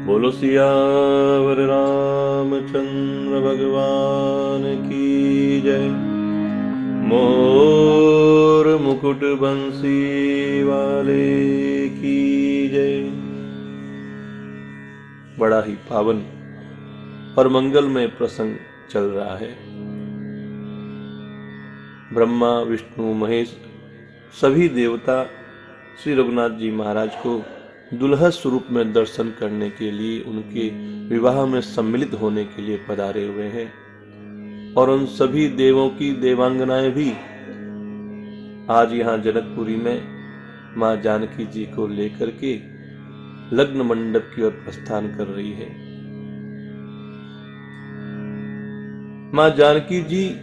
बोलो सियावर रामचंद्र भगवान की जय। मोर मुकुट बंसी वाले की जय। बड़ा ही पावन और मंगलमय प्रसंग चल रहा है। ब्रह्मा विष्णु महेश सभी देवता श्री रघुनाथ जी महाराज को दुल्हा स्वरूप में दर्शन करने के लिए, उनके विवाह में सम्मिलित होने के लिए पधारे हुए हैं। और उन सभी देवों की देवांगनाएं भी आज यहाँ जनकपुरी में मां जानकी जी को लेकर के लग्न मंडप की ओर प्रस्थान कर रही है। मां जानकी जी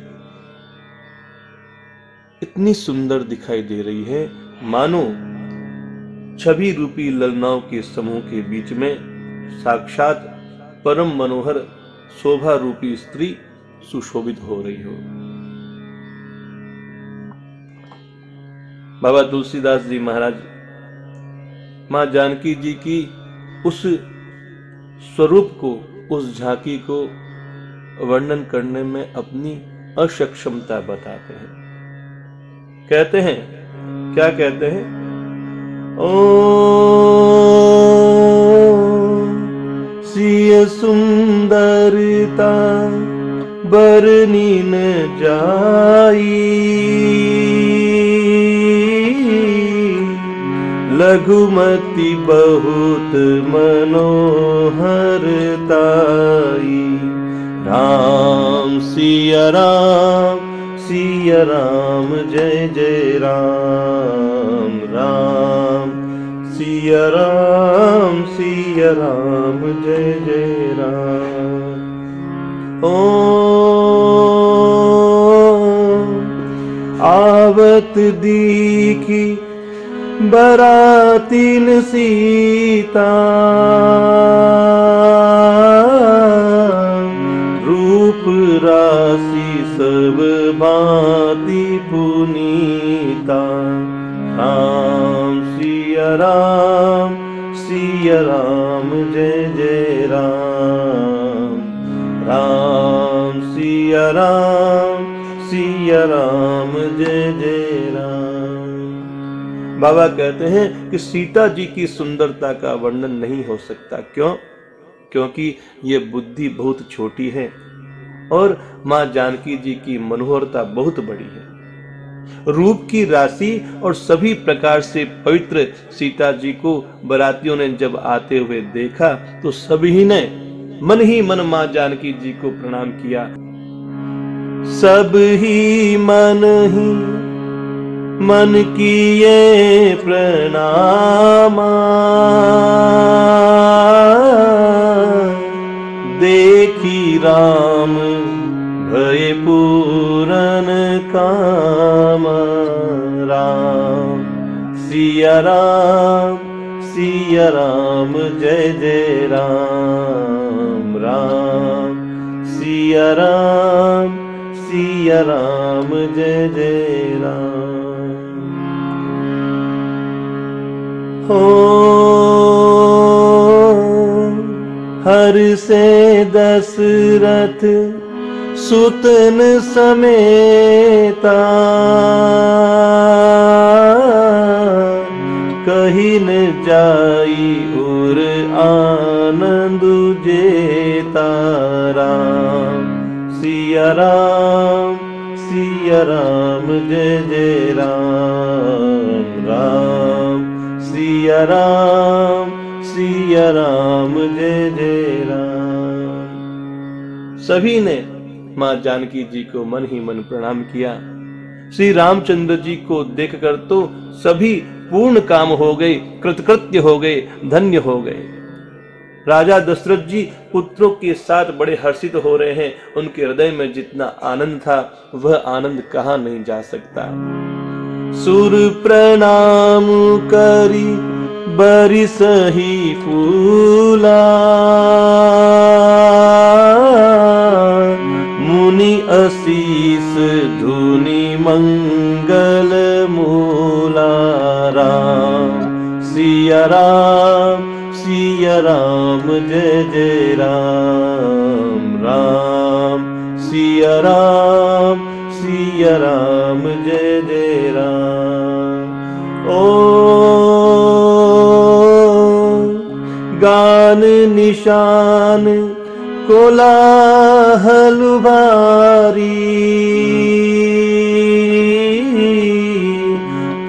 इतनी सुंदर दिखाई दे रही है, मानो छवि रूपी ललनाओं के समूह के बीच में साक्षात परम मनोहर शोभा रूपी स्त्री सुशोभित हो रही हो। बाबा तुलसीदास जी महाराज मां जानकी जी की उस स्वरूप को, उस झांकी को वर्णन करने में अपनी असक्षमता बताते हैं। कहते हैं, क्या कहते हैं? ओ सिय सुंदरता बरनी न जाई, लघुमति बहुत मनोहरताई। राम सिया राम सिया राम जय जय राम। राम सिया राम जय जय राम। ओ आवत दीखी बरातीन सीता, रूप राशि सब भांति पुनीता। राम सिया राम जय जय राम। राम सिया राम जय जय राम। बाबा कहते हैं कि सीता जी की सुंदरता का वर्णन नहीं हो सकता। क्यों? क्योंकि ये बुद्धि बहुत छोटी है और मां जानकी जी की मनोहरता बहुत बड़ी है। रूप की राशि और सभी प्रकार से पवित्र सीता जी को बरातियों ने जब आते हुए देखा तो सभी ने मन ही मन मां जानकी जी को प्रणाम किया। सब ही मन किए प्रणामा, देखी राम भय पूरन काम। राम सिया राम जय जय राम। राम सिया राम जय जय राम। हो हर से दशरथ सुतन समेता, कहीं न जाई और आनंद जेता। राम सिया राम जय जय राम। राम सिया राम जय जय राम। सभी ने मां जानकी जी को मन ही मन प्रणाम किया। श्री रामचंद्र जी को देखकर तो सभी पूर्ण काम हो गए, कृतकृत्य हो गए, धन्य हो गए। राजा दशरथ जी पुत्रों के साथ बड़े हर्षित हो रहे हैं। उनके हृदय में जितना आनंद था वह आनंद कहां नहीं जा सकता। सुर प्रणाम करी बरिसहि फूला, मुनि आशीष धुनि मंगल मूला। राम सिया सिया राम जय जय राम राम सिया राम जय जय राम। ओ गान निशान कोलाहल भारी,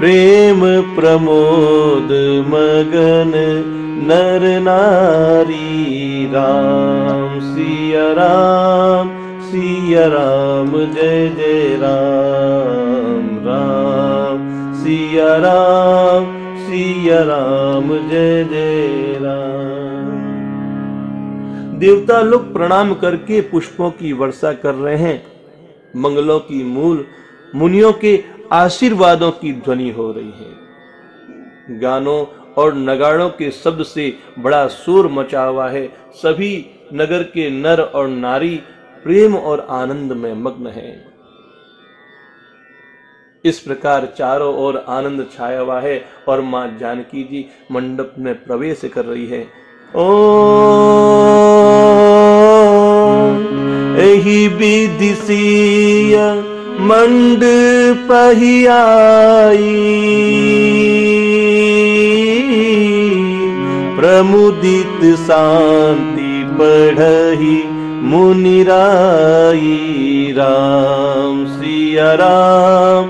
प्रेम प्रमोद मगन नर नारी। राम सिया राम जय जय राम राम सिया राम जय जय राम। देवता लोग प्रणाम करके पुष्पों की वर्षा कर रहे हैं। मंगलों की मूल मुनियों के आशीर्वादों की ध्वनि हो रही है। गानों और नगाड़ों के शब्द से बड़ा शोर मचा हुआ है। सभी नगर के नर और नारी प्रेम और आनंद में मग्न हैं। इस प्रकार चारों ओर आनंद छाया हुआ है और मां जानकी जी मंडप में प्रवेश कर रही है। ओ एही विधि सिया मंडप ही आई, प्रमुदित शांति पढ़ही मुनिराई। राम सिया राम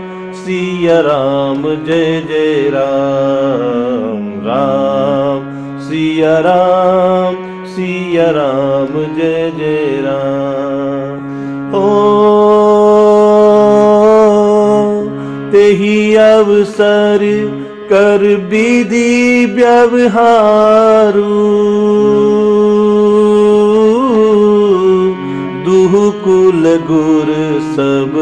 जय जय राम राम सिया राम जय जय राम। ओ तेहि अवसर कर विधि व्यवहारू, दुहु कुल गुर सब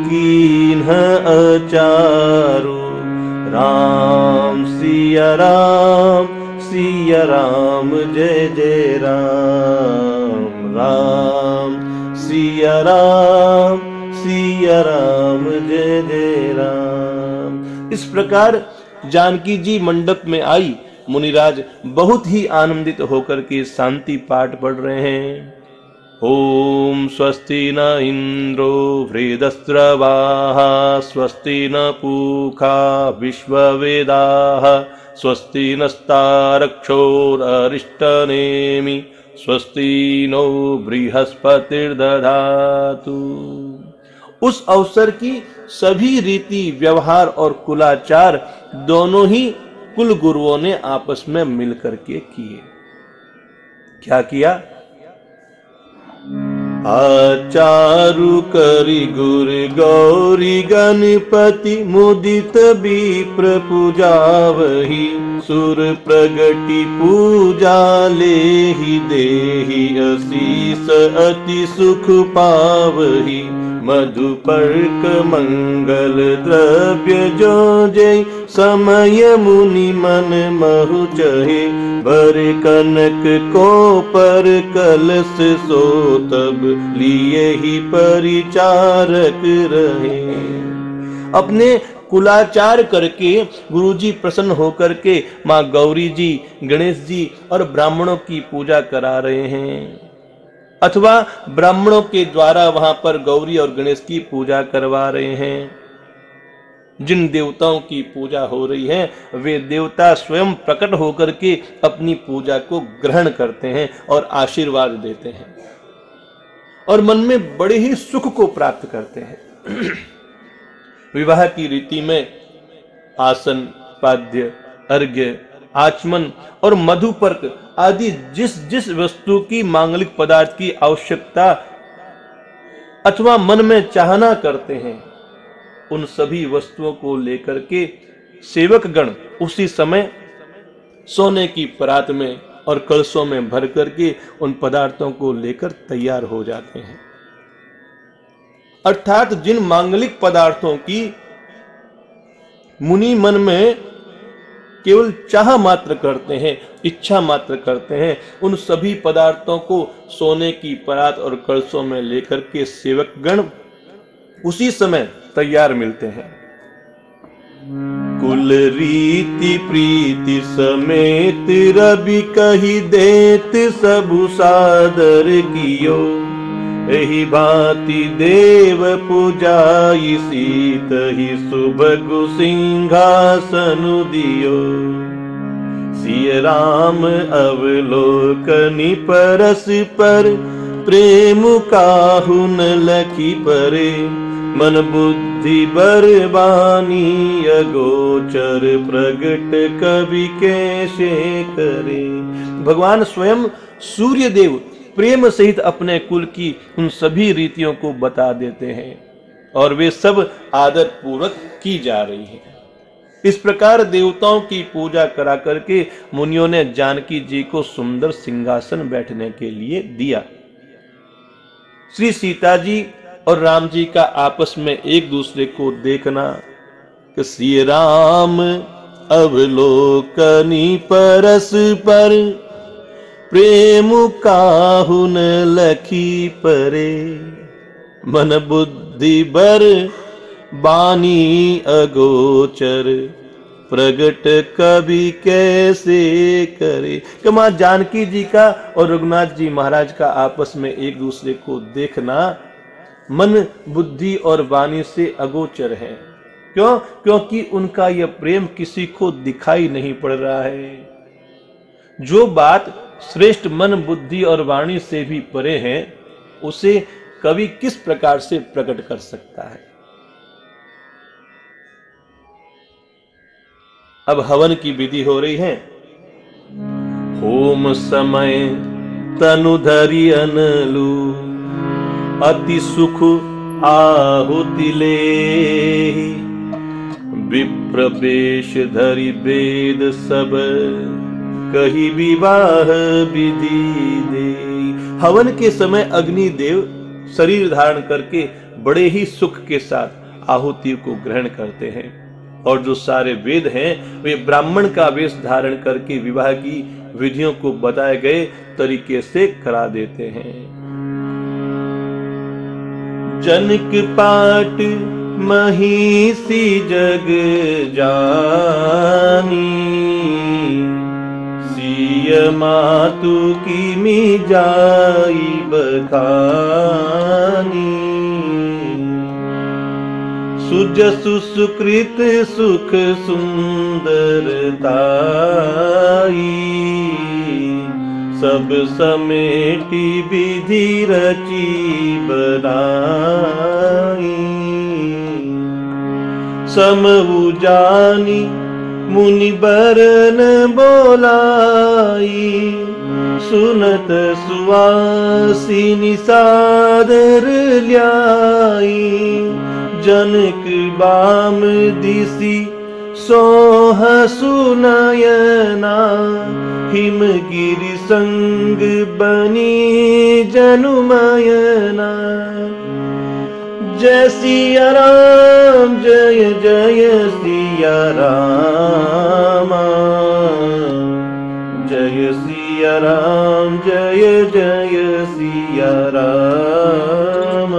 कीन्ह अचारू। राम सिया राम जय जय राम राम सिया राम जय जय राम। इस प्रकार जानकी जी मंडप में आई। मुनिराज बहुत ही आनंदित होकर के शांति पाठ पढ़ रहे हैं। ओम स्वस्ति न इंद्रो वृद्धस्रवाः स्वस्ति न पूषा विश्ववेदाः स्वस्ति नस्तारक्षोररिष्टनेमि स्वस्ति नो बृहस्पतिर्दधातु। उस अवसर की सभी रीति व्यवहार और कुलाचार दोनों ही कुल गुरुओं ने आपस में मिलकर के किए। क्या किया? आचारु करि गुर गौरी गणपति मुदित विप्र पूजावहि सुर प्रगति पूजा लेहि देहि असीस अति सुख पावहि मधुपर्क मंगल द्रव्य जो जय समय मुनि मन महु चहे बर कनक को पर कलश सो तब लिए ही परिचारक रहे। अपने कुलाचार करके गुरुजी प्रसन्न होकर के माँ गौरी जी, गणेश जी और ब्राह्मणों की पूजा करा रहे हैं, अथवा ब्राह्मणों के द्वारा वहां पर गौरी और गणेश की पूजा करवा रहे हैं। जिन देवताओं की पूजा हो रही है वे देवता स्वयं प्रकट होकर के अपनी पूजा को ग्रहण करते हैं और आशीर्वाद देते हैं और मन में बड़े ही सुख को प्राप्त करते हैं। विवाह की रीति में आसन, पाद्य, अर्घ्य, आचमन और मधुपर्क आदि जिस जिस वस्तु की मांगलिक पदार्थ की आवश्यकता अथवा मन में चाहना करते हैं, उन सभी वस्तुओं को लेकर के सेवक गण उसी समय सोने की परात में और कलशों में भर करके उन पदार्थों को लेकर तैयार हो जाते हैं। अर्थात जिन मांगलिक पदार्थों की मुनि मन में केवल चाह मात्र करते हैं, इच्छा मात्र करते हैं, उन सभी पदार्थों को सोने की परात और कलशों में लेकर के सेवक गण उसी समय तैयार मिलते हैं। कुल रीति प्रीति समेत रवि कही देत सबु सादर कियो। एहि भांति देव पूजाई सीत ही सुभगु सिंहासनु दियो। सिय राम अवलोकनि परस पर प्रेम काहु न लखी परे। मन बुद्धि बरबानी अगोचर प्रगट कवि कैसे करे। भगवान स्वयं सूर्य देव प्रेम सहित अपने कुल की उन सभी रीतियों को बता देते हैं और वे सब आदर पूर्वक की जा रही है। इस प्रकार देवताओं की पूजा करा करके मुनियों ने जानकी जी को सुंदर सिंहासन बैठने के लिए दिया। श्री सीता जी और राम जी का आपस में एक दूसरे को देखना कि श्री राम अवलोकनी परस पर प्रेम काहु न लखी परे। मन बुद्धि बर बानी अगोचर प्रगट कवि कैसे करे। कि मां जानकी जी का और रघुनाथ जी महाराज का आपस में एक दूसरे को देखना मन बुद्धि और वाणी से अगोचर है। क्यों? क्योंकि उनका यह प्रेम किसी को दिखाई नहीं पड़ रहा है। जो बात श्रेष्ठ मन बुद्धि और वाणी से भी परे है उसे कवि किस प्रकार से प्रकट कर सकता है। अब हवन की विधि हो रही है। होम समय तनु धरि अनलु अति सुख आहुति लेहि। विप्र वेश धरि वेद सब कही विवाह विधि दे। हवन के समय अग्नि देव शरीर धारण करके बड़े ही सुख के साथ आहुति को ग्रहण करते हैं और जो सारे वेद हैं वे ब्राह्मण का वेश धारण करके विवाह की विधियों को बताए गए तरीके से करा देते हैं। जनक पाट महिषी जग जानी। सिय मातु की मी जाई बखानी। सुजसु सुकृत सुख सुंदरताई। सब समेटी विधि रची बनाई। समु जानी मुनि बरन बोलाई। सुनत सुवासिनी सादर ल्याई। जनक बाम दिसी सोह सुनयना। हिमगिरि संग बनी जनुमयना। जय सिया राम जय जय सिया राम। जय सिया राम जय जय सिया राम।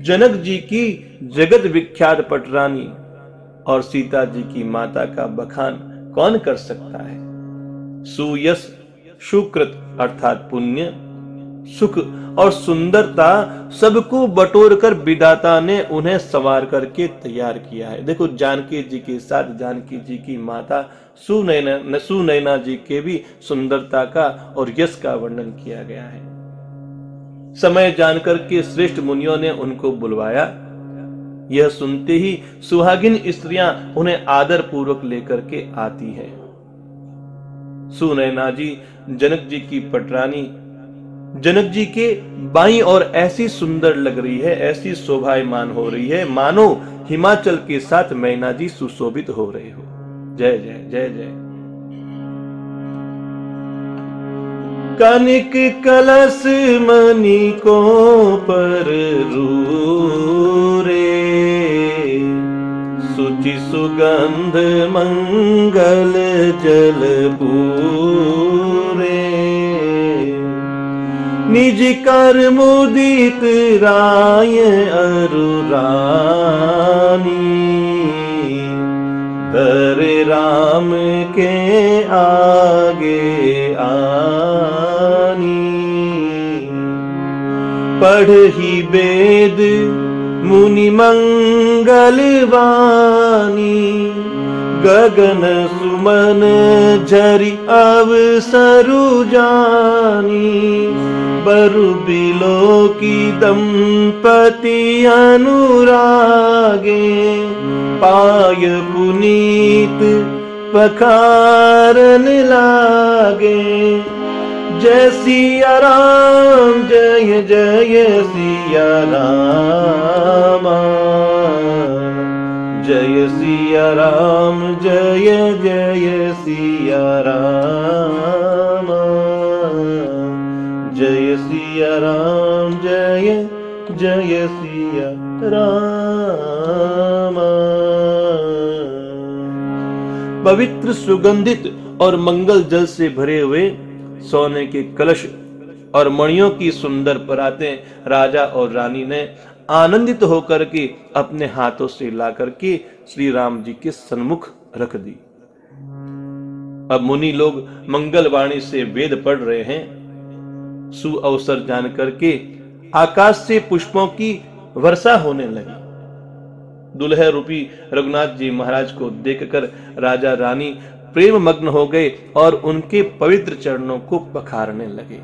जनक जी की जगत विख्यात पटरानी और सीता जी की माता का बखान कौन कर सकता है। सुयश सुकृत अर्थात पुण्य सुख और सुंदरता सबको बटोर कर विधाता ने उन्हें सवार करके तैयार किया है। देखो जानकी जी के साथ जानकी जी की माता सुनैना जी के भी सुंदरता का और यश का वर्णन किया गया है। समय जानकर के श्रेष्ठ मुनियों ने उनको बुलवाया। यह सुनते ही सुहागिन स्त्रियां उन्हें आदर पूर्वक लेकर के आती हैं। सुनैना जी जनक जी की पटरानी जनक जी के बाईं ओर ऐसी सुंदर लग रही है, ऐसी शोभायमान हो रही है मानो हिमाचल के साथ मैना जी सुशोभित हो रहे हो। जय जय जय जय। कनिक कलश मणि को पर रूरे। सुचि सुगंध मंगल जल पूरे। निज कर मुदित राय अरु रानी, कर राम के आगे आनी। पढ़ी वेद मुनि मंगल वाणी, गगन सुमन झरि अवसरु जानी। बरु बिलो की दंपति अनुरागे, पाय पुनीत पखारन लागे। जय सिया राम जय जय सिया राम, जय सिया राम जय जय सिया राम, जय सिया राम जय जय सिया राम। पवित्र सुगंधित और मंगल जल से भरे हुए सोने के कलश और मणियों की सुंदर परातें राजा और रानी ने आनंदित होकर के अपने हाथों से ला करके श्री राम जी के सन्मुख रख दी। अब मुनि लोग मंगल वाणी से वेद पढ़ रहे हैं। सुअवसर जान करके आकाश से पुष्पों की वर्षा होने लगी। दुल्हे रूपी रघुनाथ जी महाराज को देखकर राजा रानी प्रेम मग्न हो गए और उनके पवित्र चरणों को पखारने लगे।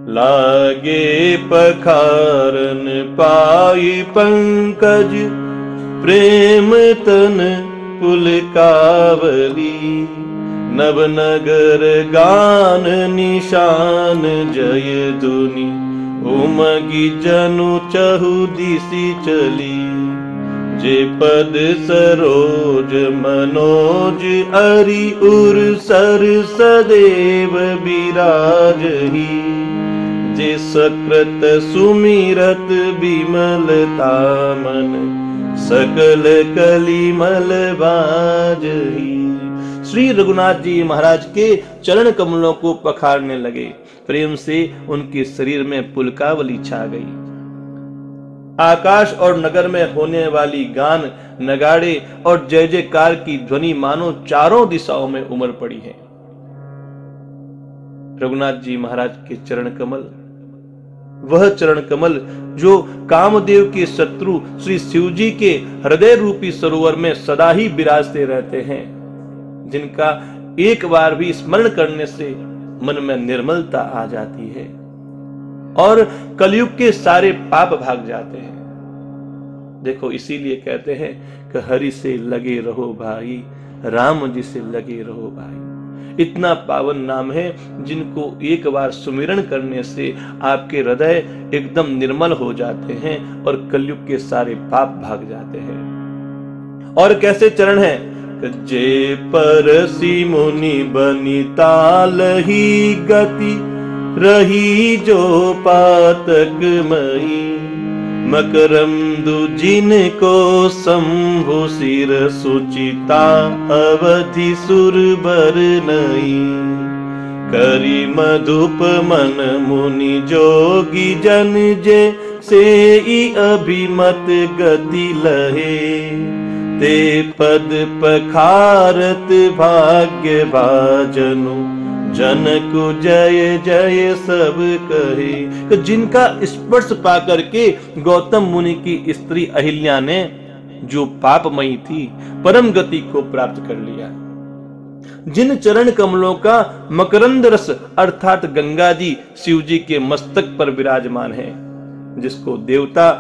लागे पखारन पाई पंकज, प्रेम तन पुलकावली। नवनगर गान निशान जय धुनि, उमगी जनु चहु दिशि चली। जे पद सरोज मनोज अरि उर सर सदैव बिराजही। जे सकृत सुमिरत बिमलता मन, सकल कलिमल बाजही। श्री रघुनाथ जी महाराज के चरण कमलों को पखारने लगे। प्रेम से उनके शरीर में पुलकावली छा गई। आकाश और नगर में होने वाली गान, नगाड़े और जय जयकार की ध्वनि मानो चारों दिशाओं में उमड़ पड़ी है। रघुनाथ जी महाराज के चरण कमल, वह चरण कमल जो कामदेव के शत्रु श्री शिव जी के हृदय रूपी सरोवर में सदा ही विराजते रहते हैं, जिनका एक बार भी स्मरण करने से मन में निर्मलता आ जाती है और कलयुग के सारे पाप भाग जाते हैं। देखो, इसीलिए कहते हैं कि हरि से लगे रहो भाई, राम जी से लगे रहो भाई। इतना पावन नाम है जिनको एक बार सुमिरन करने से आपके हृदय एकदम निर्मल हो जाते हैं और कलयुग के सारे पाप भाग जाते हैं। और कैसे चरण है? जे परसी मुनि बनिता लही गति, रही जो पातक मई। मकरंदु जिनको शंभु सिर सुचिता, अवधि सुर बर नई। करी मधुप मन मुनि जोगी जन, जे से अभिमत गति लहे। ते पद पखारत भाग्य भाजनु, जनक जय जय सब कहे। तो जिनका स्पर्श पाकर के गौतम मुनि की स्त्री अहिल्या ने, जो पापमयी थी, परम गति को प्राप्त कर लिया। जिन चरण कमलों का मकरंद रस अर्थात गंगा जी शिव जी के मस्तक पर विराजमान है, जिसको देवता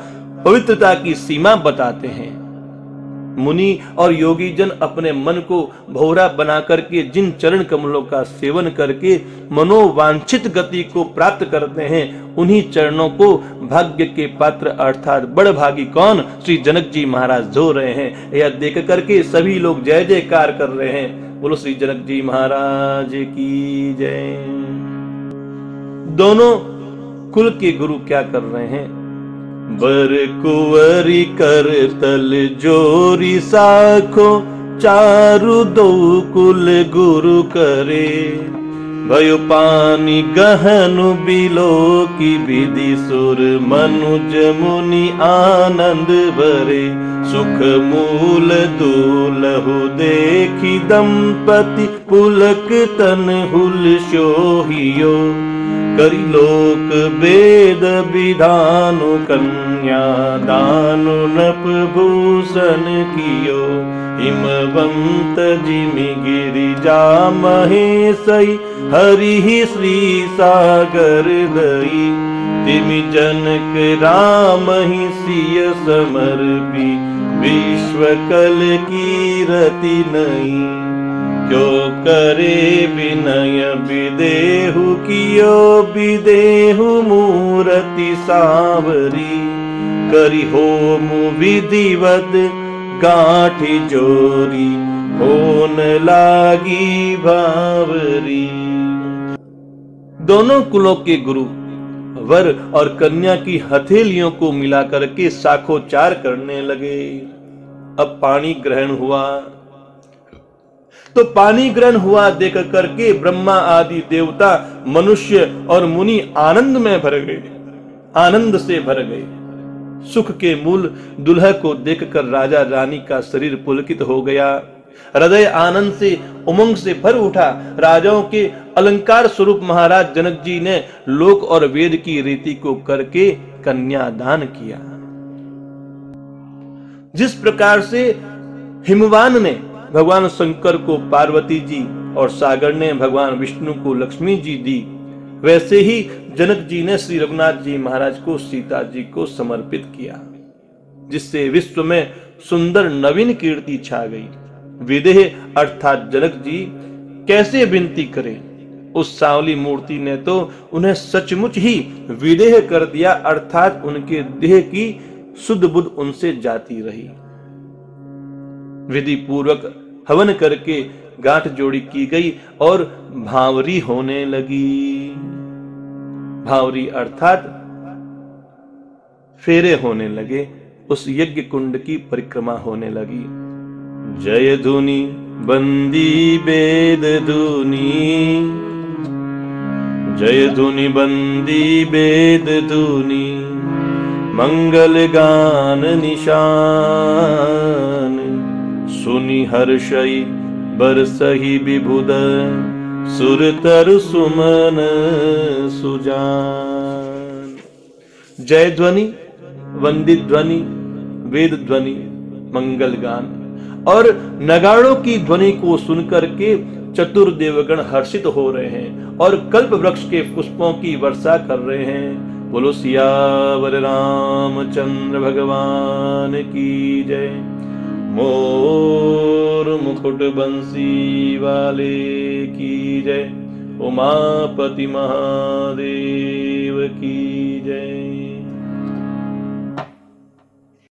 पवित्रता की सीमा बताते हैं। मुनि और योगी जन अपने मन को भौरा बना करके जिन चरण कमलों का सेवन करके मनोवांछित गति को प्राप्त करते हैं, उन्हीं चरणों को भाग्य के पात्र अर्थात बड़भागी कौन? श्री जनक जी महाराज धो रहे हैं। यह देख करके सभी लोग जय जयकार कर रहे हैं। बोलो श्री जनक जी महाराज की जय। दोनों कुल के गुरु क्या कर रहे हैं? बर कुंवरी कर तल जोरी साखो, चारु दो कुल गुरु करे। भयो पानी गहनु बिलो की विधि सुर मनुज मुनि आनंद भरे सुख मूल दूलहु देखी दंपति पुलक तन हुल सोहियो करी लोक वेद विधानु कन्या दानु नप भूषण कियो हिमवंत जिमि गिरिजा महेशई हरि श्री सागर दई तिमि जनक राम ही सिय समर्पी विश्व कल की रति नहीं क्यों करे विनय विदेहु कियो विदेहु मूरति सावरी करी होम विधिवत गांठी जोरी होन लागी भावरी। दोनों कुलों के गुरु वर और कन्या की हथेलियों को मिलाकर के साखोचार करने लगे। अब पानी ग्रहण हुआ तो पानी ग्रहण हुआ देख करके ब्रह्मा आदि देवता मनुष्य और मुनि आनंद में भर गए, आनंद से भर गए। सुख के मूल दुल्हा को देखकर राजा रानी का शरीर पुलकित हो गया, हृदय आनंद से उमंग से भर उठा। राजाओं के अलंकार स्वरूप महाराज जनक जी ने लोक और वेद की रीति को करके कन्यादान किया। जिस प्रकार से हिमवान ने भगवान शंकर को पार्वती जी और सागर ने भगवान विष्णु को लक्ष्मी जी दी, वैसे ही जनक जी ने श्री रघुनाथ जी महाराज को सीता जी को समर्पित किया, जिससे विश्व में सुंदर नवीन कीर्ति छा गई। विदेह अर्थात जनक जी कैसे विनती करें, उस सांवली मूर्ति ने तो उन्हें सचमुच ही विदेह कर दिया, अर्थात उनके देह की शुद्ध बुद्ध उनसे जाती रही। विधि पूर्वक हवन करके गांठ जोड़ी की गई और भावरी होने लगी। भावरी अर्थात फेरे होने लगे, उस यज्ञ कुंड की परिक्रमा होने लगी। जय धुनी बंदी वेद धुनी, जय धुनी बंदी वेद धुनी, मंगल गान निशान, सुनि हर्षई बरसहि विबुध, सुरतर सुमन सुजान। जय ध्वनि, वंदित ध्वनि, वेद ध्वनि, मंगल गान और नगाड़ों की ध्वनि को सुनकर के चतुर्देवगण हर्षित हो रहे हैं और कल्प वृक्ष के पुष्पों की वर्षा कर रहे हैं। बोलो सियावर रामचंद्र भगवान की जय। मोर मुकुट बंसी वाले की जय। उमापति महादेव की जय।